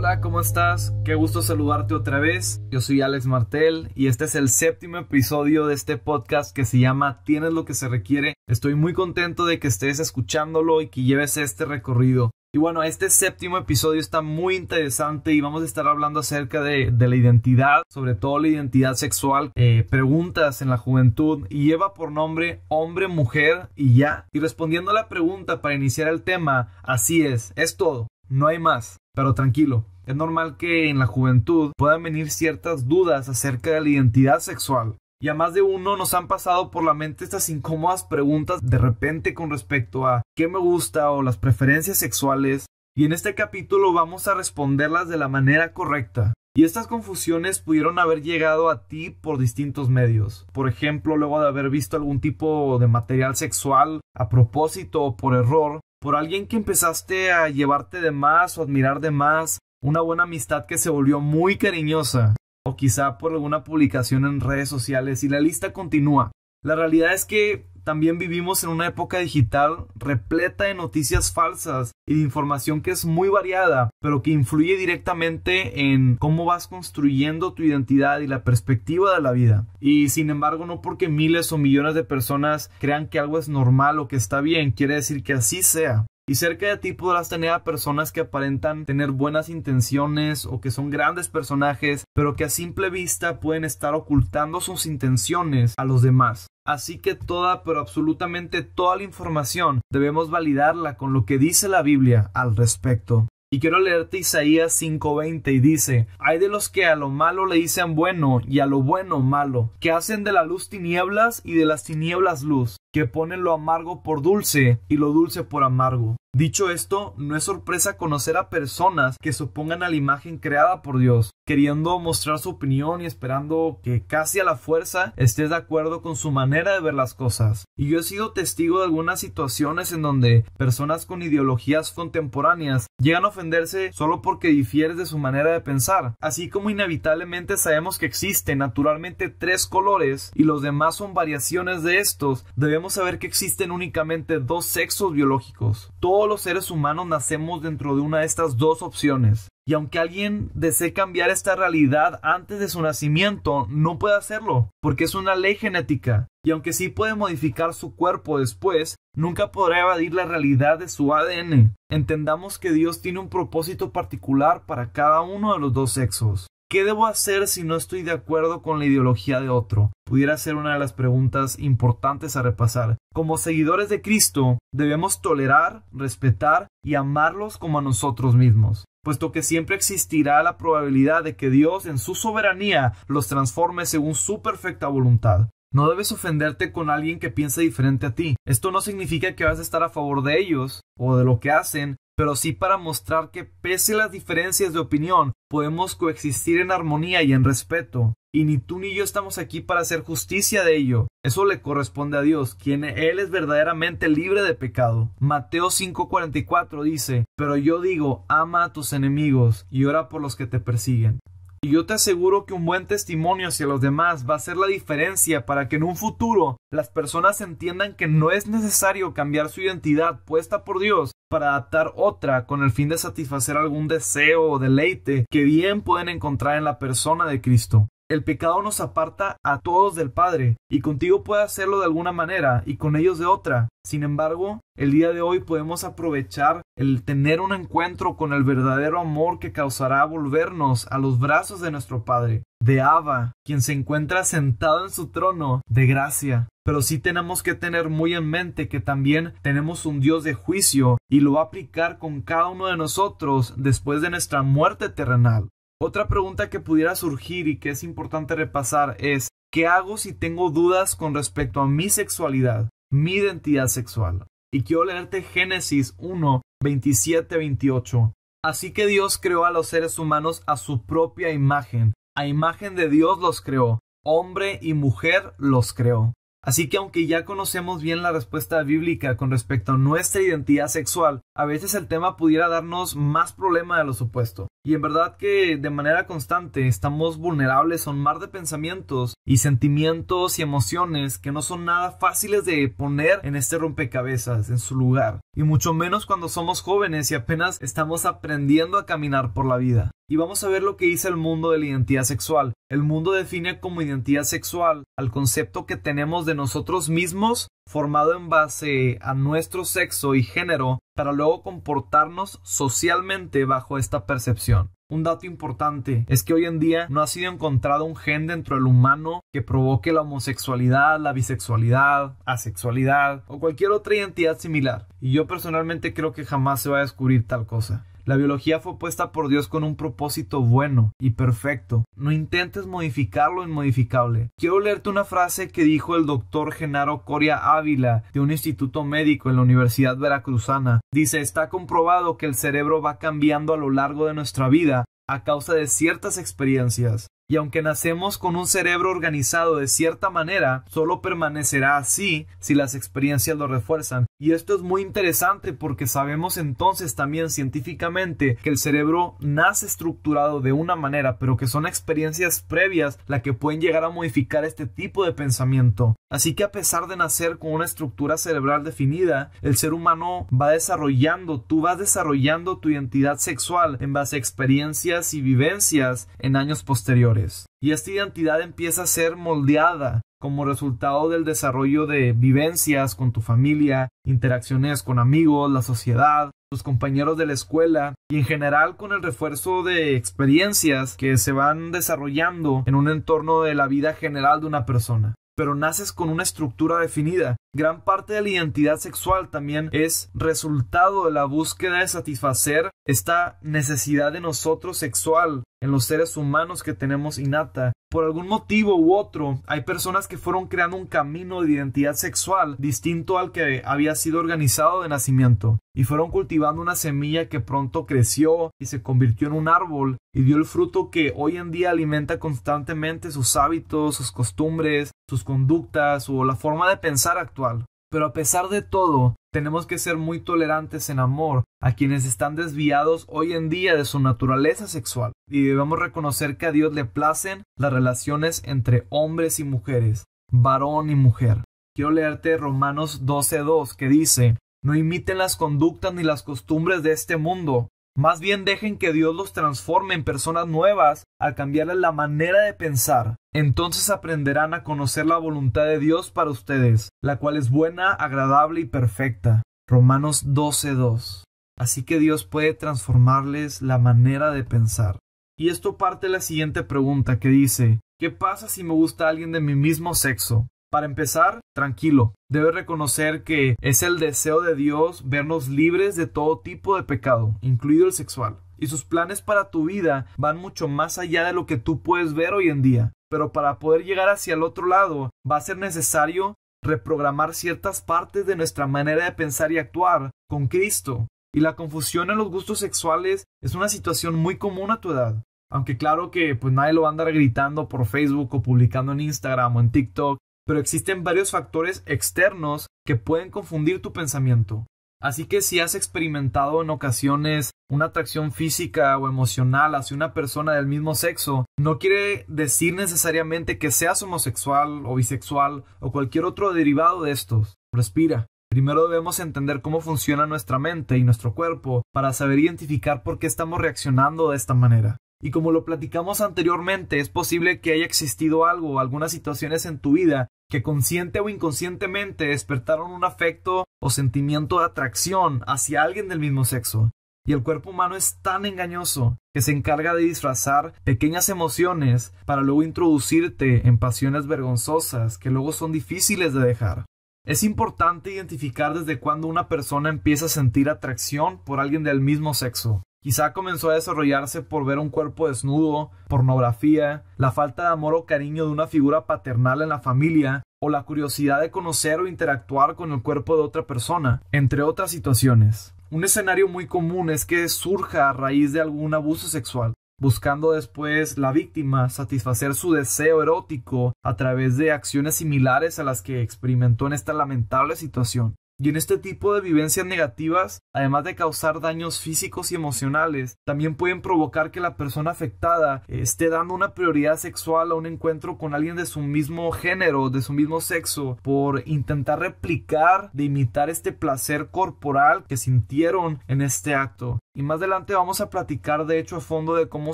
Hola, ¿cómo estás? Qué gusto saludarte otra vez. Yo soy Alex Martel y este es el 7º episodio de este podcast que se llama Tienes lo que se requiere. Estoy muy contento de que estés escuchándolo y que lleves este recorrido. Y bueno, este 7º episodio está muy interesante y vamos a estar hablando acerca de la identidad, sobre todo la identidad sexual, preguntas en la juventud, y lleva por nombre hombre, mujer y ya. Y respondiendo a la pregunta para iniciar el tema, así es todo, no hay más. Pero tranquilo, es normal que en la juventud puedan venir ciertas dudas acerca de la identidad sexual. Y a más de uno nos han pasado por la mente estas incómodas preguntas de repente con respecto a qué me gusta o las preferencias sexuales. Y en este capítulo vamos a responderlas de la manera correcta. Y estas confusiones pudieron haber llegado a ti por distintos medios. Por ejemplo, luego de haber visto algún tipo de material sexual a propósito o por error. Por alguien que empezaste a llevarte de más o admirar de más. Una buena amistad que se volvió muy cariñosa. O quizá por alguna publicación en redes sociales, y la lista continúa. La realidad es que también vivimos en una época digital repleta de noticias falsas y de información que es muy variada, pero que influye directamente en cómo vas construyendo tu identidad y la perspectiva de la vida. Y sin embargo, no porque miles o millones de personas crean que algo es normal o que está bien, quiere decir que así sea. Y cerca de ti podrás tener a personas que aparentan tener buenas intenciones o que son grandes personajes, pero que a simple vista pueden estar ocultando sus intenciones a los demás. Así que pero absolutamente toda la información debemos validarla con lo que dice la Biblia al respecto. Y quiero leerte Isaías 5:20 y dice: Hay de los que a lo malo le dicen bueno y a lo bueno malo, que hacen de la luz tinieblas y de las tinieblas luz, que ponen lo amargo por dulce y lo dulce por amargo. Dicho esto, no es sorpresa conocer a personas que se opongan a la imagen creada por Dios, queriendo mostrar su opinión y esperando que casi a la fuerza estés de acuerdo con su manera de ver las cosas. Y yo he sido testigo de algunas situaciones en donde personas con ideologías contemporáneas llegan a ofenderse solo porque difieres de su manera de pensar. Así como inevitablemente sabemos que existen naturalmente 3 colores y los demás son variaciones de estos, debemos saber que existen únicamente 2 sexos biológicos. Todos los seres humanos nacemos dentro de una de estas 2 opciones. Y aunque alguien desee cambiar esta realidad antes de su nacimiento, no puede hacerlo, porque es una ley genética. Y aunque sí puede modificar su cuerpo después, nunca podrá evadir la realidad de su ADN. Entendamos que Dios tiene un propósito particular para cada uno de los 2 sexos. ¿Qué debo hacer si no estoy de acuerdo con la ideología de otro? Pudiera ser una de las preguntas importantes a repasar. Como seguidores de Cristo, debemos tolerar, respetar y amarlos como a nosotros mismos, puesto que siempre existirá la probabilidad de que Dios en su soberanía los transforme según su perfecta voluntad. No debes ofenderte con alguien que piense diferente a ti. Esto no significa que vas a estar a favor de ellos o de lo que hacen, pero sí para mostrar que pese a las diferencias de opinión, podemos coexistir en armonía y en respeto. Y ni tú ni yo estamos aquí para hacer justicia de ello. Eso le corresponde a Dios, quien Él es verdaderamente libre de pecado. Mateo 5:44 dice: Pero yo digo, ama a tus enemigos y ora por los que te persiguen. Y yo te aseguro que un buen testimonio hacia los demás va a hacer la diferencia para que en un futuro las personas entiendan que no es necesario cambiar su identidad puesta por Dios para adaptar otra con el fin de satisfacer algún deseo o deleite que bien pueden encontrar en la persona de Cristo. El pecado nos aparta a todos del Padre, y contigo puede hacerlo de alguna manera y con ellos de otra. Sin embargo, el día de hoy podemos aprovechar el tener un encuentro con el verdadero amor que causará volvernos a los brazos de nuestro Padre, de Abba, quien se encuentra sentado en su trono de gracia. Pero sí tenemos que tener muy en mente que también tenemos un Dios de juicio y lo va a aplicar con cada uno de nosotros después de nuestra muerte terrenal. Otra pregunta que pudiera surgir y que es importante repasar es: ¿qué hago si tengo dudas con respecto a mi sexualidad, mi identidad sexual? Y quiero leerte Génesis 1:27-28. Así que Dios creó a los seres humanos a su propia imagen. A imagen de Dios los creó. Hombre y mujer los creó. Así que aunque ya conocemos bien la respuesta bíblica con respecto a nuestra identidad sexual, a veces el tema pudiera darnos más problema de lo supuesto. Y en verdad que de manera constante estamos vulnerables a un mar de pensamientos y sentimientos y emociones que no son nada fáciles de poner en este rompecabezas, en su lugar. Y mucho menos cuando somos jóvenes y apenas estamos aprendiendo a caminar por la vida. Y vamos a ver lo que dice el mundo de la identidad sexual. El mundo define como identidad sexual al concepto que tenemos de nosotros mismos formado en base a nuestro sexo y género para luego comportarnos socialmente bajo esta percepción. Un dato importante es que hoy en día no ha sido encontrado un gen dentro del humano que provoque la homosexualidad, la bisexualidad, asexualidad o cualquier otra identidad similar. Y yo personalmente creo que jamás se va a descubrir tal cosa. La biología fue puesta por Dios con un propósito bueno y perfecto. No intentes modificar lo inmodificable. Quiero leerte una frase que dijo el doctor Genaro Coria Ávila de un instituto médico en la Universidad Veracruzana. Dice: está comprobado que el cerebro va cambiando a lo largo de nuestra vida a causa de ciertas experiencias. Y aunque nacemos con un cerebro organizado de cierta manera, solo permanecerá así si las experiencias lo refuerzan. Y esto es muy interesante porque sabemos entonces también científicamente que el cerebro nace estructurado de una manera, pero que son experiencias previas las que pueden llegar a modificar este tipo de pensamiento. Así que a pesar de nacer con una estructura cerebral definida, el ser humano va desarrollando, tú vas desarrollando tu identidad sexual en base a experiencias y vivencias en años posteriores. Y esta identidad empieza a ser moldeada como resultado del desarrollo de vivencias con tu familia, interacciones con amigos, la sociedad, tus compañeros de la escuela y en general con el refuerzo de experiencias que se van desarrollando en un entorno de la vida general de una persona. Pero naces con una estructura definida. Gran parte de la identidad sexual también es resultado de la búsqueda de satisfacer esta necesidad de nosotros sexual en los seres humanos que tenemos innata. Por algún motivo u otro, hay personas que fueron creando un camino de identidad sexual distinto al que había sido organizado de nacimiento, y fueron cultivando una semilla que pronto creció y se convirtió en un árbol y dio el fruto que hoy en día alimenta constantemente sus hábitos, sus costumbres, sus conductas o la forma de pensar actual. Pero a pesar de todo, tenemos que ser muy tolerantes en amor a quienes están desviados hoy en día de su naturaleza sexual. Y debemos reconocer que a Dios le placen las relaciones entre hombres y mujeres, varón y mujer. Quiero leerte Romanos 12:2 que dice: no imiten las conductas ni las costumbres de este mundo. Más bien dejen que Dios los transforme en personas nuevas al cambiarles la manera de pensar. Entonces aprenderán a conocer la voluntad de Dios para ustedes, la cual es buena, agradable y perfecta. Romanos 12:2. Así que Dios puede transformarles la manera de pensar. Y esto parte de la siguiente pregunta que dice: ¿qué pasa si me gusta alguien de mi mismo sexo? Para empezar, tranquilo. Debes reconocer que es el deseo de Dios vernos libres de todo tipo de pecado, incluido el sexual. Y sus planes para tu vida van mucho más allá de lo que tú puedes ver hoy en día. Pero para poder llegar hacia el otro lado, va a ser necesario reprogramar ciertas partes de nuestra manera de pensar y actuar con Cristo. Y la confusión en los gustos sexuales es una situación muy común a tu edad. Aunque claro que pues nadie lo va a andar gritando por Facebook o publicando en Instagram o en TikTok. Pero existen varios factores externos que pueden confundir tu pensamiento. Así que si has experimentado en ocasiones una atracción física o emocional hacia una persona del mismo sexo, no quiere decir necesariamente que seas homosexual o bisexual o cualquier otro derivado de estos. Respira. Primero debemos entender cómo funciona nuestra mente y nuestro cuerpo para saber identificar por qué estamos reaccionando de esta manera. Y como lo platicamos anteriormente, es posible que haya existido algo o algunas situaciones en tu vida que consciente o inconscientemente despertaron un afecto o sentimiento de atracción hacia alguien del mismo sexo. Y el cuerpo humano es tan engañoso que se encarga de disfrazar pequeñas emociones para luego introducirte en pasiones vergonzosas que luego son difíciles de dejar. Es importante identificar desde cuándo una persona empieza a sentir atracción por alguien del mismo sexo. Quizá comenzó a desarrollarse por ver un cuerpo desnudo, pornografía, la falta de amor o cariño de una figura paternal en la familia, o la curiosidad de conocer o interactuar con el cuerpo de otra persona, entre otras situaciones. Un escenario muy común es que surja a raíz de algún abuso sexual, buscando después la víctima satisfacer su deseo erótico a través de acciones similares a las que experimentó en esta lamentable situación. Y en este tipo de vivencias negativas, además de causar daños físicos y emocionales, también pueden provocar que la persona afectada esté dando una prioridad sexual a un encuentro con alguien de su mismo género, de su mismo sexo, por intentar replicar, de imitar este placer corporal que sintieron en este acto. Y más adelante vamos a platicar de hecho a fondo de cómo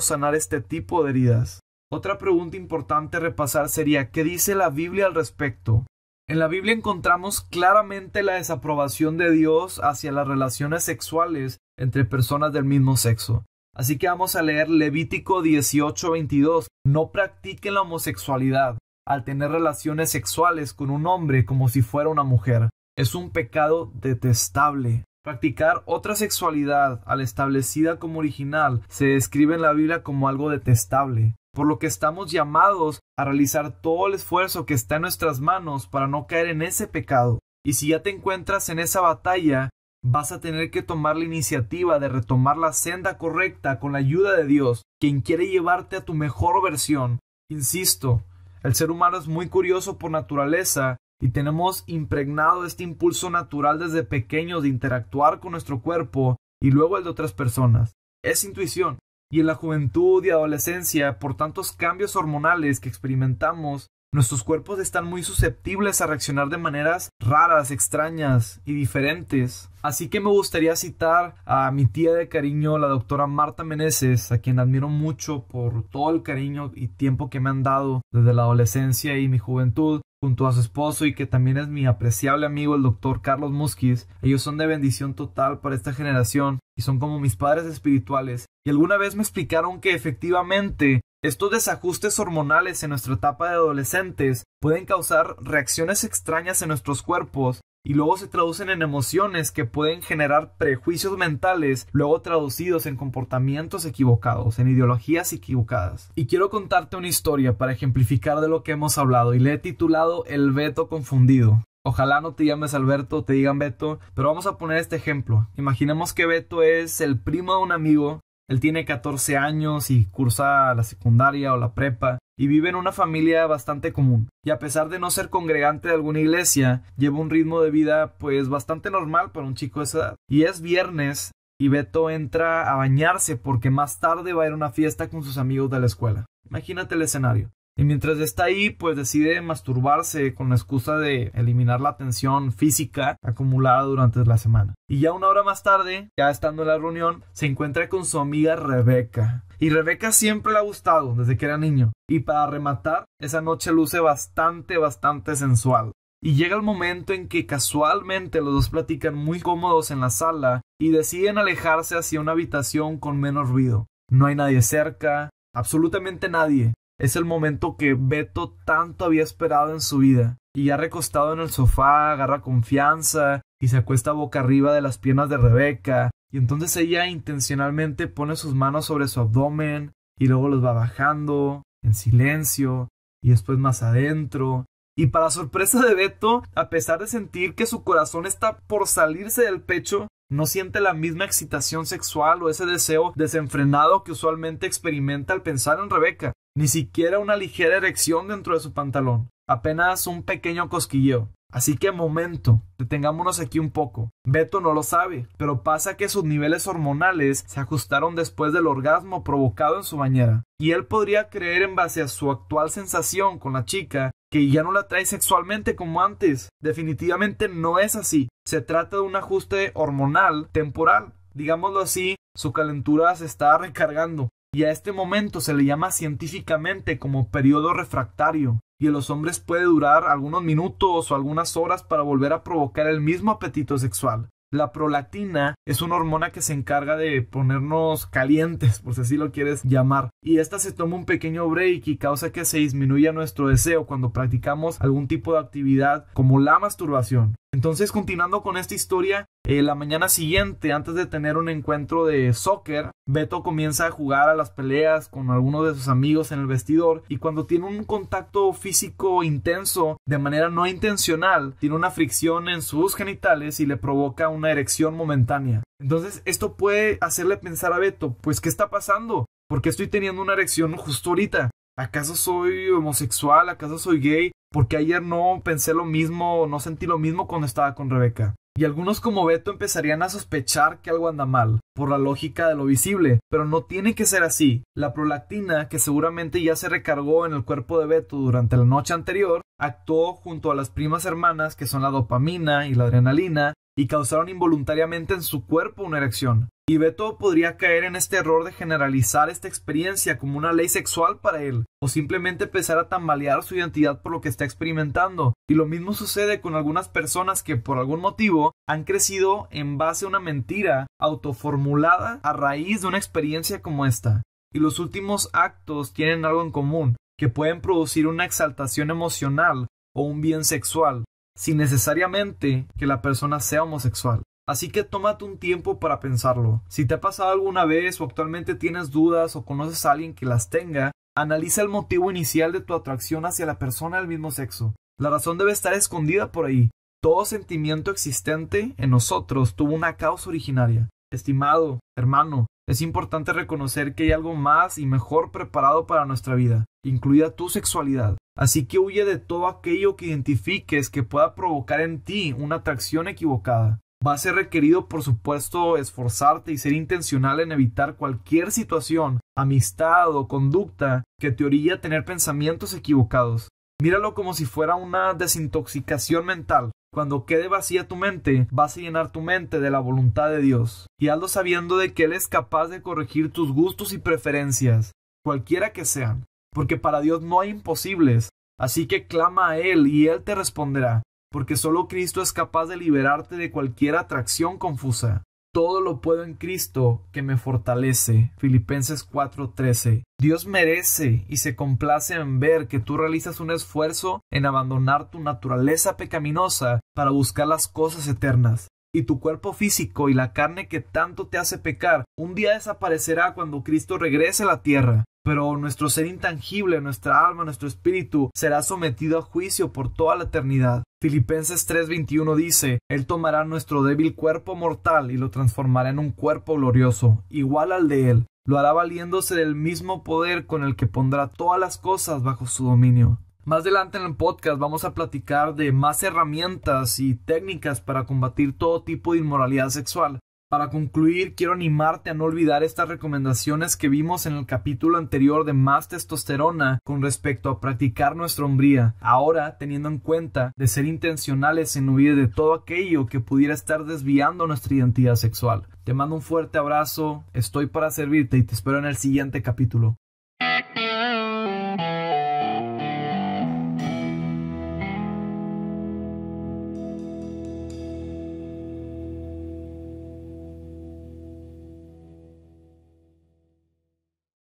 sanar este tipo de heridas. Otra pregunta importante a repasar sería: ¿qué dice la Biblia al respecto? En la Biblia encontramos claramente la desaprobación de Dios hacia las relaciones sexuales entre personas del mismo sexo. Así que vamos a leer Levítico 18:22. No practiquen la homosexualidad al tener relaciones sexuales con un hombre como si fuera una mujer. Es un pecado detestable. Practicar otra sexualidad a la establecida como original se describe en la Biblia como algo detestable, por lo que estamos llamados a realizar todo el esfuerzo que está en nuestras manos para no caer en ese pecado. Y si ya te encuentras en esa batalla, vas a tener que tomar la iniciativa de retomar la senda correcta con la ayuda de Dios, quien quiere llevarte a tu mejor versión. Insisto, el ser humano es muy curioso por naturaleza y tenemos impregnado este impulso natural desde pequeños de interactuar con nuestro cuerpo y luego el de otras personas. Es intuición. Y en la juventud y adolescencia, por tantos cambios hormonales que experimentamos, nuestros cuerpos están muy susceptibles a reaccionar de maneras raras, extrañas y diferentes. Así que me gustaría citar a mi tía de cariño, la doctora Marta Meneses, a quien admiro mucho por todo el cariño y tiempo que me han dado desde la adolescencia y mi juventud, junto a su esposo, y que también es mi apreciable amigo, el doctor Carlos Musquiz. Ellos son de bendición total para esta generación y son como mis padres espirituales. Y alguna vez me explicaron que efectivamente estos desajustes hormonales en nuestra etapa de adolescentes pueden causar reacciones extrañas en nuestros cuerpos y luego se traducen en emociones que pueden generar prejuicios mentales, luego traducidos en comportamientos equivocados, en ideologías equivocadas. Y quiero contarte una historia para ejemplificar de lo que hemos hablado y le he titulado El Beto Confundido. Ojalá no te llames Alberto, te digan Beto, pero vamos a poner este ejemplo. Imaginemos que Beto es el primo de un amigo. Él tiene 14 años y cursa la secundaria o la prepa y vive en una familia bastante común. Y a pesar de no ser congregante de alguna iglesia, lleva un ritmo de vida pues bastante normal para un chico de esa edad. Y es viernes y Beto entra a bañarse porque más tarde va a ir a una fiesta con sus amigos de la escuela. Imagínate el escenario. Y mientras está ahí, pues decide masturbarse con la excusa de eliminar la tensión física acumulada durante la semana. Y ya una hora más tarde, ya estando en la reunión, se encuentra con su amiga Rebeca. Y Rebeca siempre le ha gustado desde que era niño. Y para rematar, esa noche luce bastante sensual. Y llega el momento en que casualmente los dos platican muy cómodos en la sala y deciden alejarse hacia una habitación con menos ruido. No hay nadie cerca, absolutamente nadie. Es el momento que Beto tanto había esperado en su vida. Y ya recostado en el sofá, agarra confianza y se acuesta boca arriba de las piernas de Rebeca. Y entonces ella intencionalmente pone sus manos sobre su abdomen y luego los va bajando en silencio y después más adentro. Y para sorpresa de Beto, a pesar de sentir que su corazón está por salirse del pecho, no siente la misma excitación sexual o ese deseo desenfrenado que usualmente experimenta al pensar en Rebeca. Ni siquiera una ligera erección dentro de su pantalón. Apenas un pequeño cosquilleo. Así que momento, detengámonos aquí un poco. Beto no lo sabe, pero pasa que sus niveles hormonales se ajustaron después del orgasmo provocado en su bañera. Y él podría creer en base a su actual sensación con la chica que ya no la atrae sexualmente como antes. Definitivamente no es así. Se trata de un ajuste hormonal temporal. Digámoslo así, su calentura se está recargando. Y a este momento se le llama científicamente como periodo refractario. Y en los hombres puede durar algunos minutos o algunas horas para volver a provocar el mismo apetito sexual. La prolactina es una hormona que se encarga de ponernos calientes, por si así lo quieres llamar. Y esta se toma un pequeño break y causa que se disminuya nuestro deseo cuando practicamos algún tipo de actividad como la masturbación. Entonces, continuando con esta historia, la mañana siguiente, antes de tener un encuentro de soccer, Beto comienza a jugar a las peleas con algunos de sus amigos en el vestidor y cuando tiene un contacto físico intenso, de manera no intencional, tiene una fricción en sus genitales y le provoca una erección momentánea. Entonces, esto puede hacerle pensar a Beto, pues, ¿qué está pasando? ¿Por qué estoy teniendo una erección justo ahorita? ¿Acaso soy homosexual? ¿Acaso soy gay? Porque ayer no pensé lo mismo, no sentí lo mismo cuando estaba con Rebeca. Y algunos como Beto empezarían a sospechar que algo anda mal, por la lógica de lo visible, pero no tiene que ser así. La prolactina, que seguramente ya se recargó en el cuerpo de Beto durante la noche anterior, actuó junto a las primas hermanas que son la dopamina y la adrenalina, y causaron involuntariamente en su cuerpo una erección. Y Beto podría caer en este error de generalizar esta experiencia como una ley sexual para él, o simplemente empezar a tambalear su identidad por lo que está experimentando. Y lo mismo sucede con algunas personas que por algún motivo han crecido en base a una mentira autoformulada a raíz de una experiencia como esta. Y los últimos actos tienen algo en común, que pueden producir una exaltación emocional o un bien sexual, sin necesariamente que la persona sea homosexual. Así que tómate un tiempo para pensarlo. Si te ha pasado alguna vez o actualmente tienes dudas o conoces a alguien que las tenga, analiza el motivo inicial de tu atracción hacia la persona del mismo sexo. La razón debe estar escondida por ahí. Todo sentimiento existente en nosotros tuvo una causa originaria. Estimado hermano, es importante reconocer que hay algo más y mejor preparado para nuestra vida, incluida tu sexualidad. Así que huye de todo aquello que identifiques que pueda provocar en ti una atracción equivocada. Va a ser requerido, por supuesto, esforzarte y ser intencional en evitar cualquier situación, amistad o conducta que te orille a tener pensamientos equivocados. Míralo como si fuera una desintoxicación mental. Cuando quede vacía tu mente, vas a llenar tu mente de la voluntad de Dios. Y hazlo sabiendo de que Él es capaz de corregir tus gustos y preferencias, cualquiera que sean. Porque para Dios no hay imposibles. Así que clama a Él y Él te responderá. Porque solo Cristo es capaz de liberarte de cualquier atracción confusa. Todo lo puedo en Cristo que me fortalece. Filipenses 4:13. Dios merece y se complace en ver que tú realizas un esfuerzo en abandonar tu naturaleza pecaminosa para buscar las cosas eternas. Y tu cuerpo físico y la carne que tanto te hace pecar, un día desaparecerá cuando Cristo regrese a la tierra. Pero nuestro ser intangible, nuestra alma, nuestro espíritu, será sometido a juicio por toda la eternidad. Filipenses 3:21 dice, Él tomará nuestro débil cuerpo mortal y lo transformará en un cuerpo glorioso, igual al de Él. Lo hará valiéndose del mismo poder con el que pondrá todas las cosas bajo su dominio. Más adelante en el podcast vamos a platicar de más herramientas y técnicas para combatir todo tipo de inmoralidad sexual. Para concluir, quiero animarte a no olvidar estas recomendaciones que vimos en el capítulo anterior de Más Testosterona con respecto a practicar nuestra hombría, ahora teniendo en cuenta de ser intencionales en huir de todo aquello que pudiera estar desviando nuestra identidad sexual. Te mando un fuerte abrazo, estoy para servirte y te espero en el siguiente capítulo.